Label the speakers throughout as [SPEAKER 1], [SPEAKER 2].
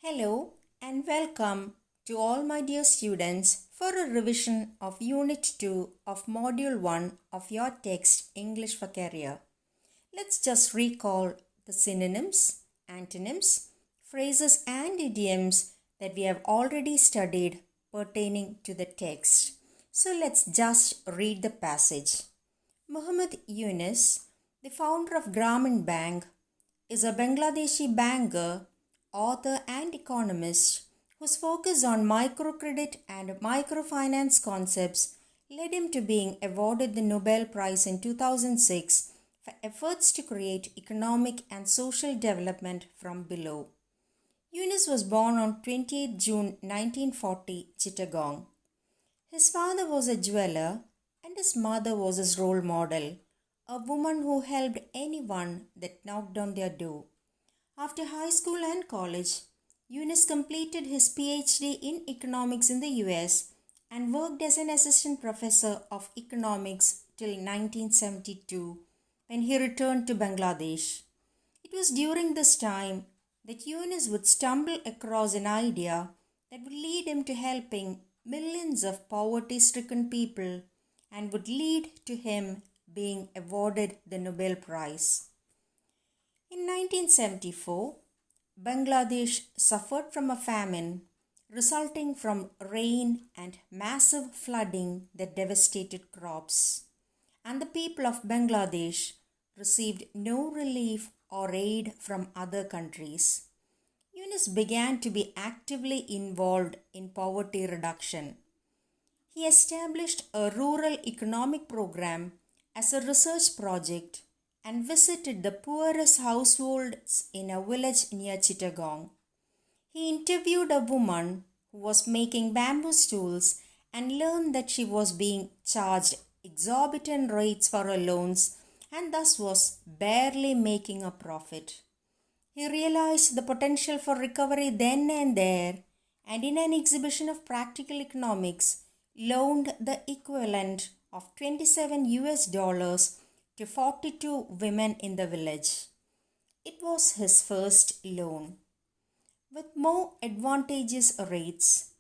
[SPEAKER 1] Hello and welcome to all my dear students for a revision of Unit 2 of Module 1 of your text English for Career. Let's just recall the synonyms, antonyms, phrases and idioms that we have already studied pertaining to the text. So let's just read the passage. Muhammad Yunus, the founder of Grameen Bank, is a Bangladeshi banker, author and economist whose focus on microcredit and microfinance concepts led him to being awarded the Nobel Prize in 2006 for efforts to create economic and social development from below. Yunus was born on 28 June 1940, Chittagong. His father was a jeweler and his mother was his role model, a woman who helped anyone that knocked on their door. After high school and college, Yunus completed his PhD in economics in the US and worked as an assistant professor of economics till 1972 when he returned to Bangladesh. It was during this time that Yunus would stumble across an idea that would lead him to helping millions of poverty-stricken people and would lead to him being awarded the Nobel Prize. In 1974, Bangladesh suffered from a famine resulting from rain and massive flooding that devastated crops, and the people of Bangladesh received no relief or aid from other countries. Yunus began to be actively involved in poverty reduction. He established a rural economic program as a research project and visited the poorest households in a village near Chittagong. He interviewed a woman who was making bamboo stools and learned that she was being charged exorbitant rates for her loans and thus was barely making a profit. He realized the potential for recovery then and there, and in an exhibition of practical economics, loaned the equivalent of $27 to 42 women in the village. It was his first loan. With more advantageous rates,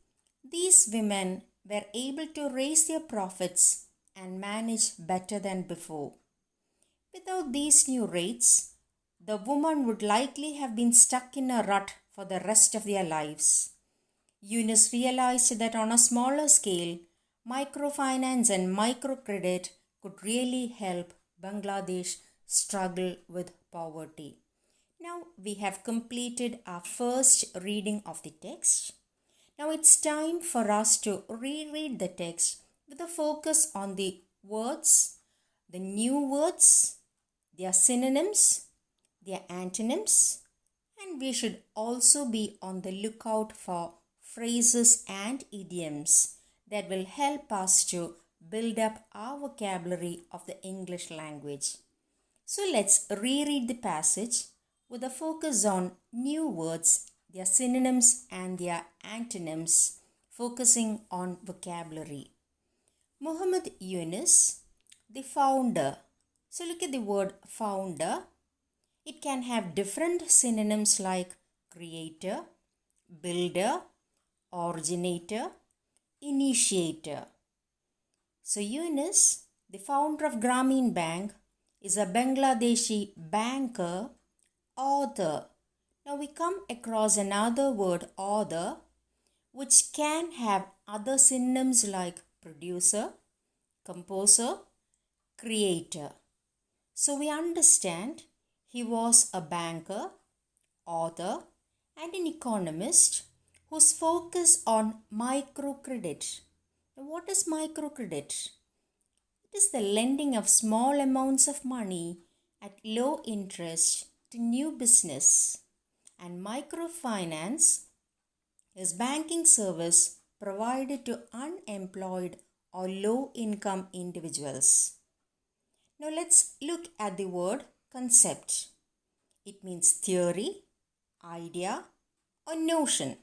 [SPEAKER 1] these women were able to raise their profits and manage better than before. Without these new rates, the woman would likely have been stuck in a rut for the rest of their lives. Yunus realized that on a smaller scale, microfinance and microcredit could really help Bangladesh struggle with poverty. Now we have completed our first reading of the text. Now it's time for us to reread the text with a focus on the words, the new words, their synonyms, their antonyms, and we should also be on the lookout for phrases and idioms that will help us to build up our vocabulary of the English language. So let's reread the passage with a focus on new words, their synonyms and their antonyms, focusing on vocabulary. Muhammad Yunus, the founder. So look at the word founder. It can have different synonyms like creator, builder, originator, initiator. So Yunus, the founder of Grameen Bank, is a Bangladeshi banker, author. Now we come across another word, author, which can have other synonyms like producer, composer, creator. So we understand he was a banker, author, and an economist whose focus on microcredit. Now, what is microcredit? It is the lending of small amounts of money at low interest to new business. And microfinance is banking service provided to unemployed or low income individuals. Now let's look at the word concept. It means theory, idea, or notion.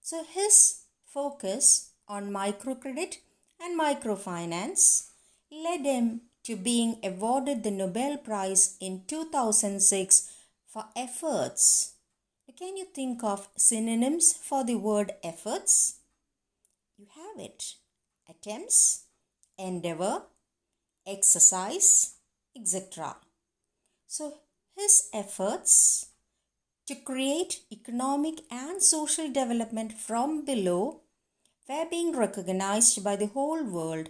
[SPEAKER 1] So his focus on microcredit and microfinance led him to being awarded the Nobel Prize in 2006 for efforts Can you think of synonyms for the word efforts? You have it. Attempts, endeavor, exercise, etc. So his efforts to create economic and social development from below were being recognized by the whole world,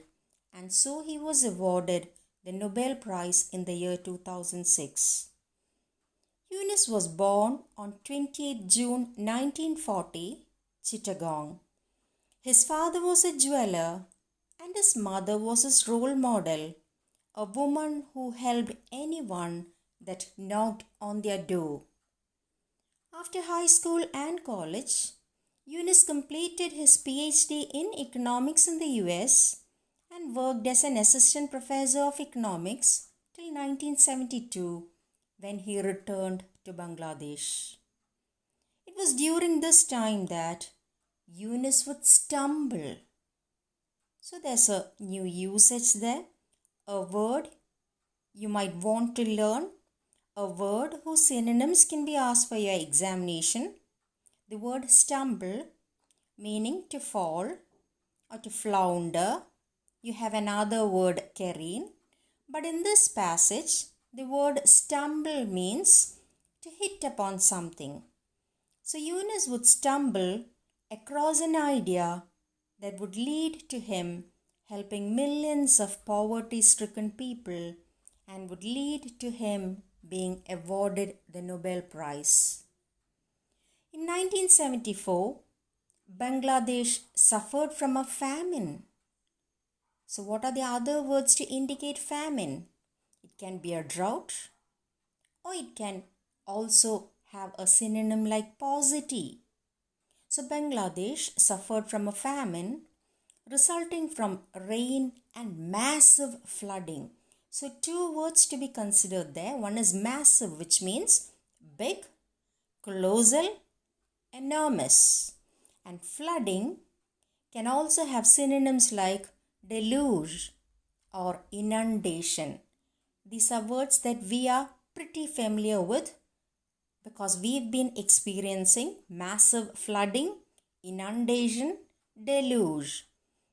[SPEAKER 1] and so he was awarded the Nobel Prize in the year 2006. Yunus was born on 28 June 1940, Chittagong. His father was a jeweler and his mother was his role model, a woman who helped anyone that knocked on their door. After high school and college, Yunus completed his PhD in economics in the US and worked as an assistant professor of economics till 1972 when he returned to Bangladesh. It was during this time that Yunus would stumble. So there's a new usage there, a word you might want to learn, a word whose synonyms can be asked for your examination. The word stumble, meaning to fall or to flounder. You have another word, careen. But in this passage, the word stumble means to hit upon something. So Yunus would stumble across an idea that would lead to him helping millions of poverty-stricken people and would lead to him being awarded the Nobel Prize. In 1974, Bangladesh suffered from a famine. So what are the other words to indicate famine? It can be a drought, or it can also have a synonym like paucity. So Bangladesh suffered from a famine resulting from rain and massive flooding. So two words to be considered there. One is massive, which means big, colossal, enormous. And flooding can also have synonyms like deluge or inundation. These are words that we are pretty familiar with because we've been experiencing massive flooding, inundation, deluge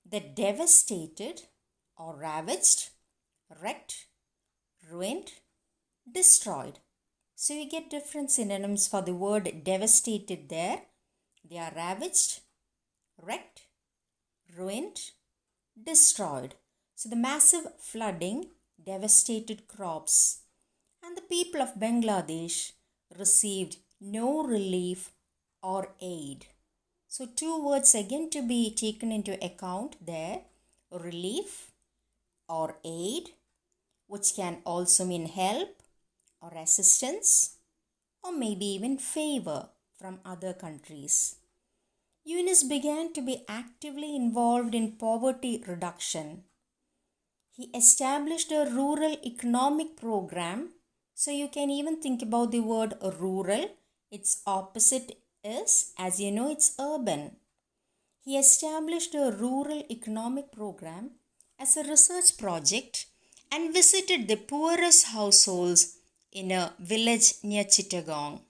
[SPEAKER 1] that devastated or ravaged, wrecked, ruined, destroyed. So you get different synonyms for the word devastated there. They are ravaged, wrecked, ruined, destroyed. So the massive flooding devastated crops, and the people of Bangladesh received no relief or aid. So two words again to be taken into account there, relief or aid, which can also mean help or assistance or maybe even favor from other countries. Yunus began to be actively involved in poverty reduction. He established a rural economic program. So you can even think about the word rural. Its opposite is, as you know, it's urban. He established a rural economic program as a research project and visited the poorest households in a village near Chittagong.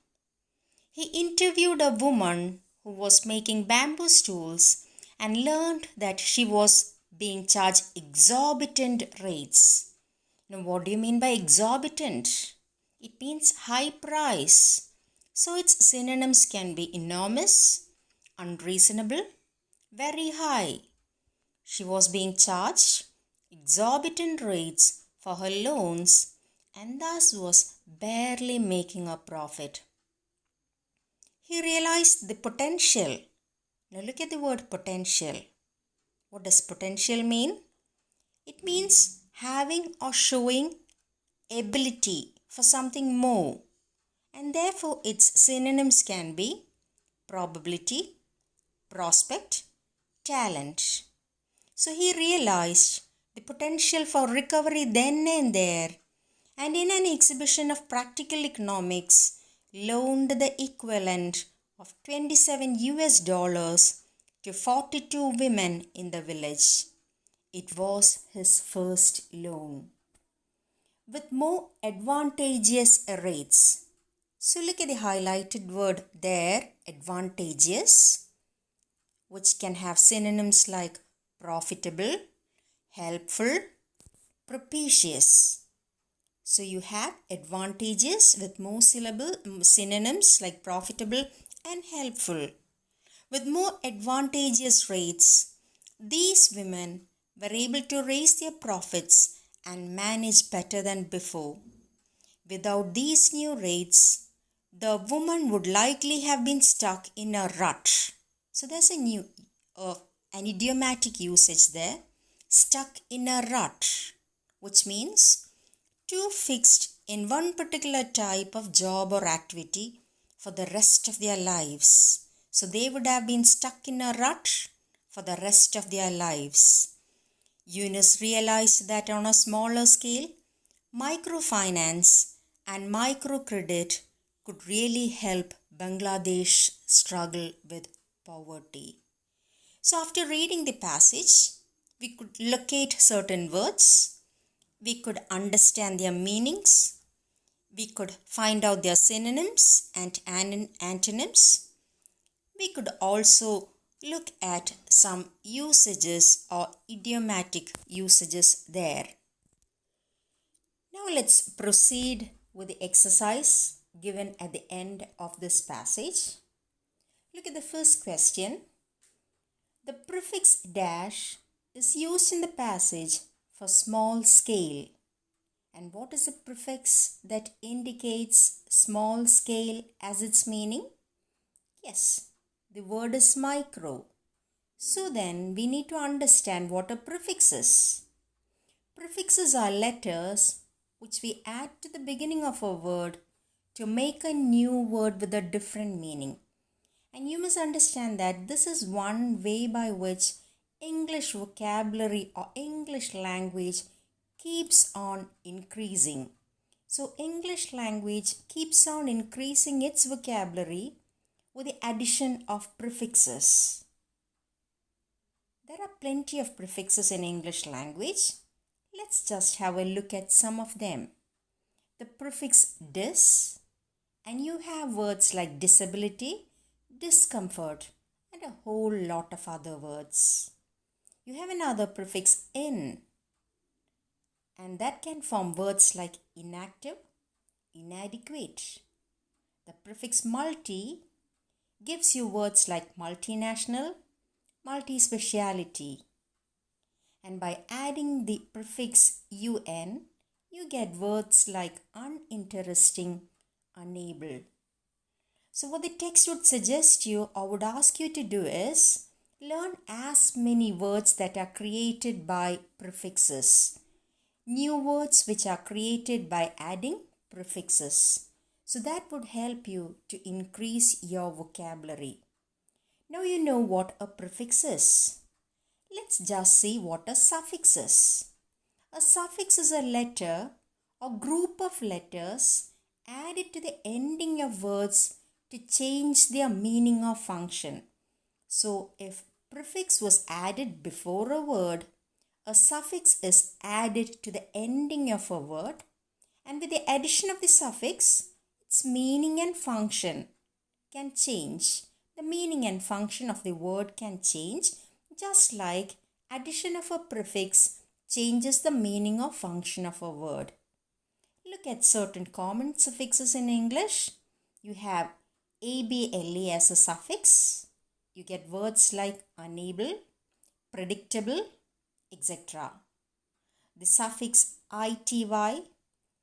[SPEAKER 1] He interviewed a woman who was making bamboo stools and learned that she was being charged exorbitant rates. Now, what do you mean by exorbitant? It means high price. So its synonyms can be enormous, unreasonable, very high. She was being charged exorbitant rates for her loans and thus was barely making a profit. He realized the potential. Now look at the word potential. What does potential mean? It means having or showing ability for something more, and therefore its synonyms can be probability, prospect, talent. So he realized the potential for recovery then and there, and in an exhibition of practical economics loaned the equivalent of $27 to 42 women in the village. It was his first loan with more advantageous rates. So look at the highlighted word there, advantageous, which can have synonyms like profitable, helpful, propitious. So you have advantages with more synonyms like profitable and helpful. With more advantageous rates, these women were able to raise their profits and manage better than before. Without these new rates, the woman would likely have been stuck in a rut. So there's an idiomatic usage there, stuck in a rut, which means too fixed in one particular type of job or activity for the rest of their lives. So they would have been stuck in a rut for the rest of their lives. Yunus realized that on a smaller scale, microfinance and microcredit could really help Bangladesh struggle with poverty. So after reading the passage, we could locate certain words, we could understand their meanings, we could find out their synonyms and antonyms. We could also look at some usages or idiomatic usages there. Now let's proceed with the exercise given at the end of this passage. Look at the first question. The prefix dash is used in the passage for small scale. And what is the prefix that indicates small scale as its meaning? Yes, the word is micro. So then we need to understand what a prefix is. Prefixes are letters which we add to the beginning of a word to make a new word with a different meaning. And you must understand that this is one way by which English vocabulary or English language keeps on increasing. So English language keeps on increasing its vocabulary with the addition of prefixes. There are plenty of prefixes in English language. Let's just have a look at some of them. The prefix dis, and you have words like disability, discomfort, and a whole lot of other words. You have another prefix in, and that can form words like inactive, inadequate. The prefix multi gives you words like multinational, multi-speciality. And by adding the prefix un, you get words like uninteresting, unable. So what the text would suggest you or would ask you to do is learn as many words that are created by prefixes. New words which are created by adding prefixes. So that would help you to increase your vocabulary. Now you know what a prefix is. Let's just see what a suffix is. A suffix is a letter or group of letters added to the ending of words to change their meaning or function. So if prefix was added before a word, a suffix is added to the ending of a word, and with the addition of the suffix, its meaning and function can change. The meaning and function of the word can change, just like addition of a prefix changes the meaning or function of a word. Look at certain common suffixes in English. You have able as a suffix. You get words like unable, predictable, etc. The suffix ity,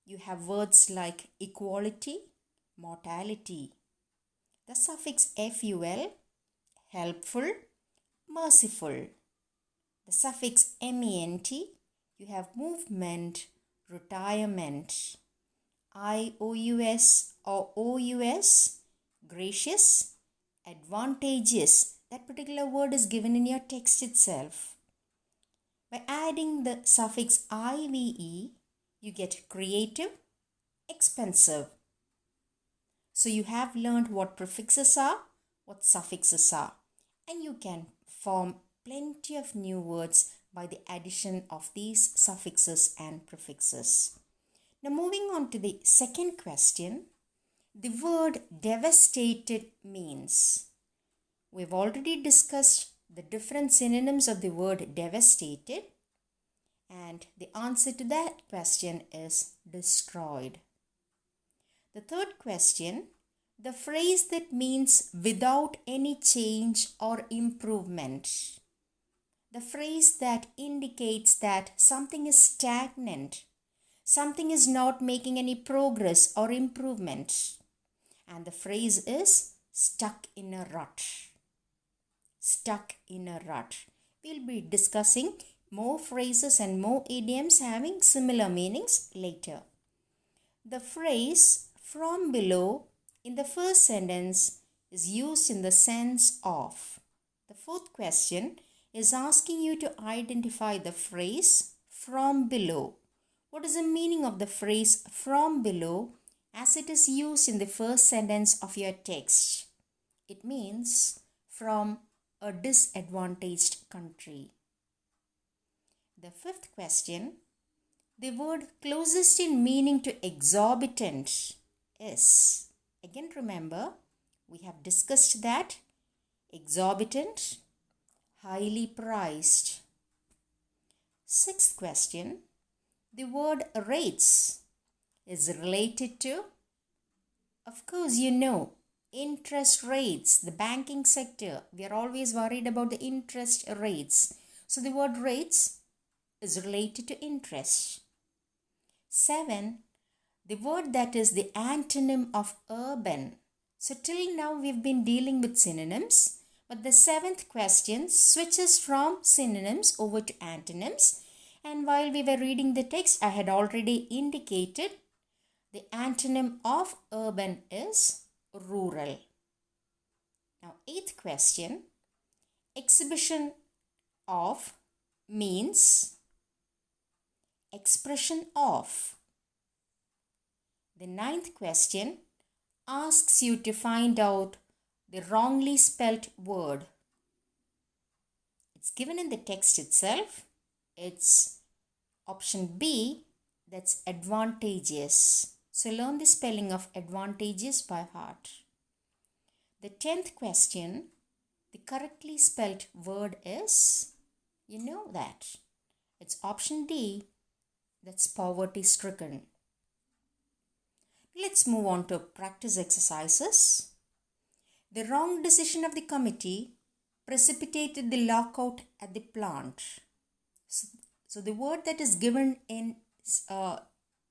[SPEAKER 1] you have words like equality, mortality. The suffix ful, helpful, merciful. The suffix ment, you have movement, retirement. ious or ous, gracious, advantageous. That particular word is given in your text itself. By adding the suffix ive, you get creative, expensive. So you have learned what prefixes are, what suffixes are, and you can form plenty of new words by the addition of these suffixes and prefixes. Now moving on to the second question. The word devastated means. We've already discussed the different synonyms of the word devastated, and the answer to that question is destroyed. The third question, the phrase that means without any change or improvement. The phrase that indicates that something is stagnant, something is not making any progress or improvement. And the phrase is stuck in a rut. Stuck in a rut. We'll be discussing more phrases and more idioms having similar meanings later. The phrase from below in the first sentence is used in the sense of. The fourth question is asking you to identify the phrase from below. What is the meaning of the phrase from below as it is used in the first sentence of your text? It means from a disadvantaged country. The fifth question, the word closest in meaning to exorbitant is. Again, remember, we have discussed that exorbitant, highly priced. Sixth question, the word rates is related to, of course, you know, interest rates, the banking sector. We are always worried about the interest rates. So the word rates is related to interest. 7. The word that is the antonym of urban. So till now we've been dealing with synonyms, but the 7th question switches from synonyms over to antonyms. And while we were reading the text, I had already indicated the antonym of urban is rural. Now, 8th question, exhibition of means expression of. The 9th question asks you to find out the wrongly spelt word. It's given in the text itself. It's option B, that's advantageous. So learn the spelling of advantageous by heart. The 10th question, the correctly spelt word is, you know that. It's option D, that's poverty stricken. Let's move on to practice exercises. The wrong decision of the committee precipitated the lockout at the plant. So the word that is given in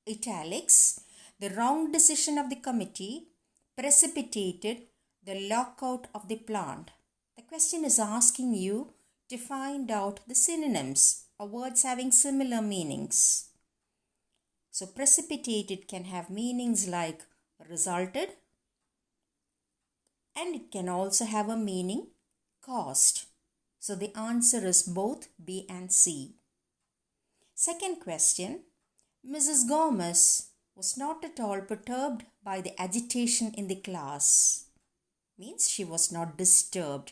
[SPEAKER 1] italics, the wrong decision of the committee precipitated the lockout of the plant. The question is asking you to find out the synonyms or words having similar meanings. So precipitated can have meanings like resulted, and it can also have a meaning caused. So the answer is both B and C. Second question, Mrs. Gomez was not at all perturbed by the agitation in the class. Means she was not disturbed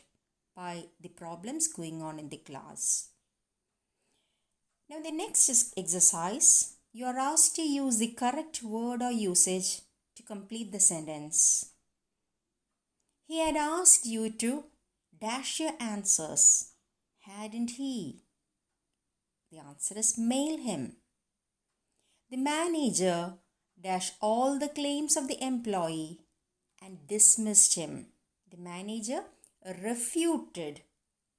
[SPEAKER 1] by the problems going on in the class. Now the next exercise, you are asked to use the correct word or usage to complete the sentence. He had asked you to dash your answers, hadn't he? The answer is mail him. The manager dashed all the claims of the employee and dismissed him. The manager refuted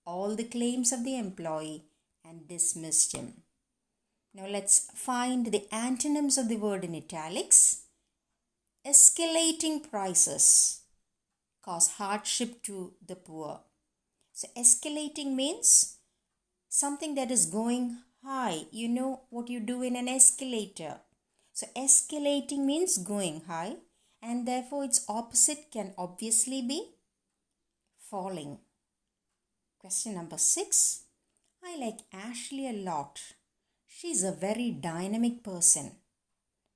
[SPEAKER 1] all the claims of the employee and dismissed him. Now let's find the antonyms of the word in italics. Escalating prices cause hardship to the poor. So escalating means something that is going high. You know what you do in an escalator. So escalating means going high, and therefore its opposite can obviously be falling. Question number 6. I like Ashley a lot. She's a very dynamic person.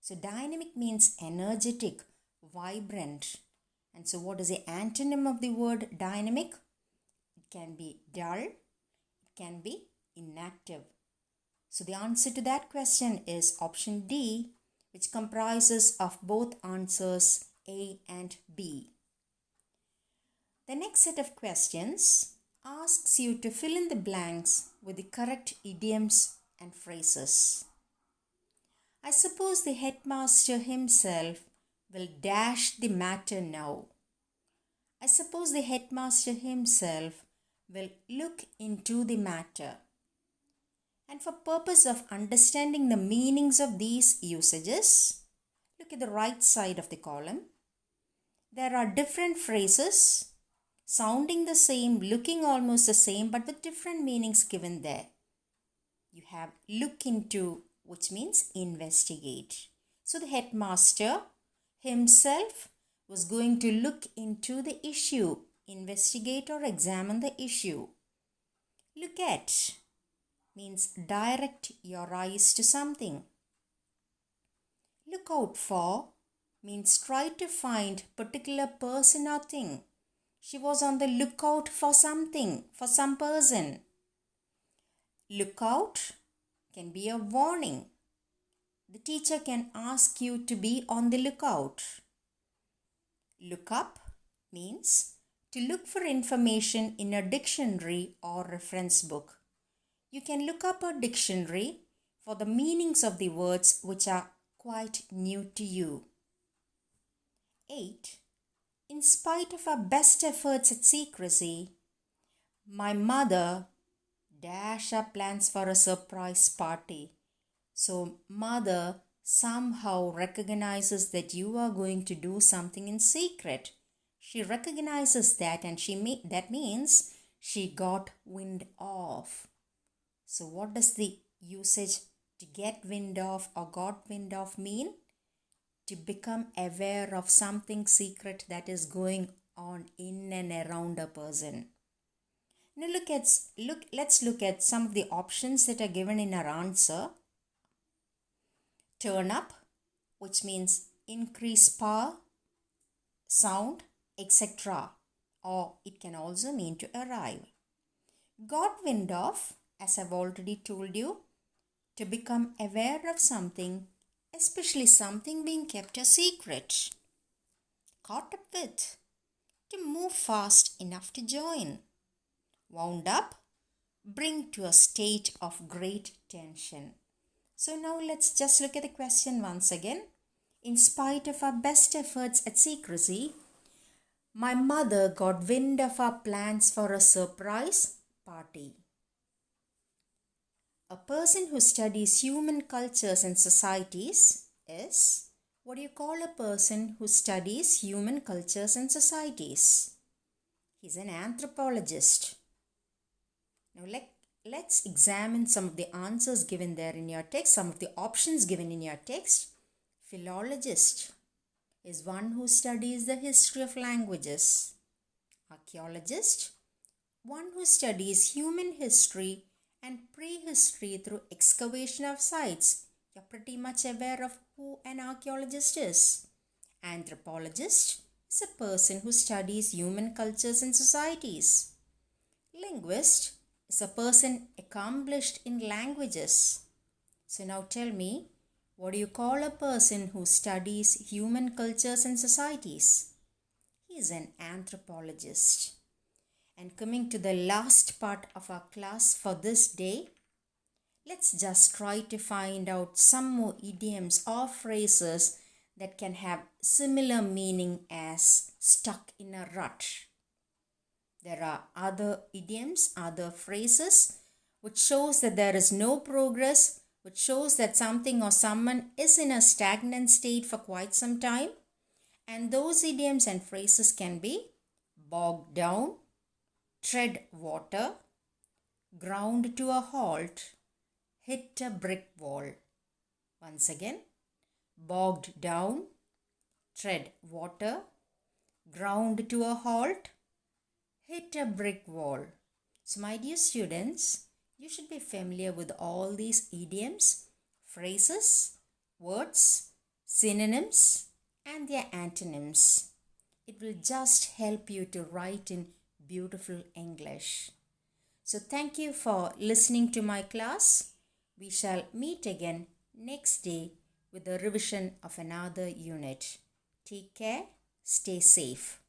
[SPEAKER 1] So dynamic means energetic, vibrant. And so what is the antonym of the word dynamic? It can be dull, it can be inactive. So the answer to that question is option D, which comprises of both answers A and B. The next set of questions asks you to fill in the blanks with the correct idioms and phrases. I suppose the headmaster himself will dash the matter now. I suppose the headmaster himself will look into the matter. And for purpose of understanding the meanings of these usages, look at the right side of the column. There are different phrases sounding the same, looking almost the same, but with different meanings given there. You have look into, which means investigate. So the headmaster himself was going to look into the issue, investigate or examine the issue. Look at means direct your eyes to something. Look out for means try to find particular person or thing. She was on the lookout for something, for some person. Look out can be a warning. The teacher can ask you to be on the lookout. Look up means to look for information in a dictionary or reference book. You can look up a dictionary for the meanings of the words which are quite new to you. 8. In spite of our best efforts at secrecy, my mother dash our plans for a surprise party. So mother somehow recognizes that you are going to do something in secret. She recognizes that and that means she got wind of. So what does the usage to get wind of or got wind of mean? To become aware of something secret that is going on in and around a person. Now let's look at some of the options that are given in our answer. Turn up, which means increase power, sound, etc. Or it can also mean to arrive. Got wind of, as I've already told you, to become aware of something, especially something being kept a secret. Caught up with, to move fast enough to join. Wound up, bring to a state of great tension. So now let's just look at the question once again. In spite of our best efforts at secrecy, my mother got wind of our plans for a surprise party. A person who studies human cultures and societies is, what do you call a person who studies human cultures and societies? He's an anthropologist. Now let's examine some of the answers given there in your text, some of the options given in your text. Philologist is one who studies the history of languages. Archaeologist, one who studies human history and prehistory through excavation of sites. You're pretty much aware of who an archaeologist is. Anthropologist is a person who studies human cultures and societies. Linguist is a person accomplished in languages. So now tell me, what do you call a person who studies human cultures and societies? He is an anthropologist. And coming to the last part of our class for this day, let's just try to find out some more idioms or phrases that can have similar meaning as stuck in a rut. There are other idioms, other phrases which shows that there is no progress, which shows that something or someone is in a stagnant state for quite some time. And those idioms and phrases can be bogged down, tread water, ground to a halt, hit a brick wall. Once again, bogged down, tread water, ground to a halt, hit a brick wall. So my dear students, you should be familiar with all these idioms, phrases, words, synonyms and their antonyms. It will just help you to write in beautiful English. So thank you for listening to my class. We shall meet again next day with the revision of another unit. Take care. Stay safe.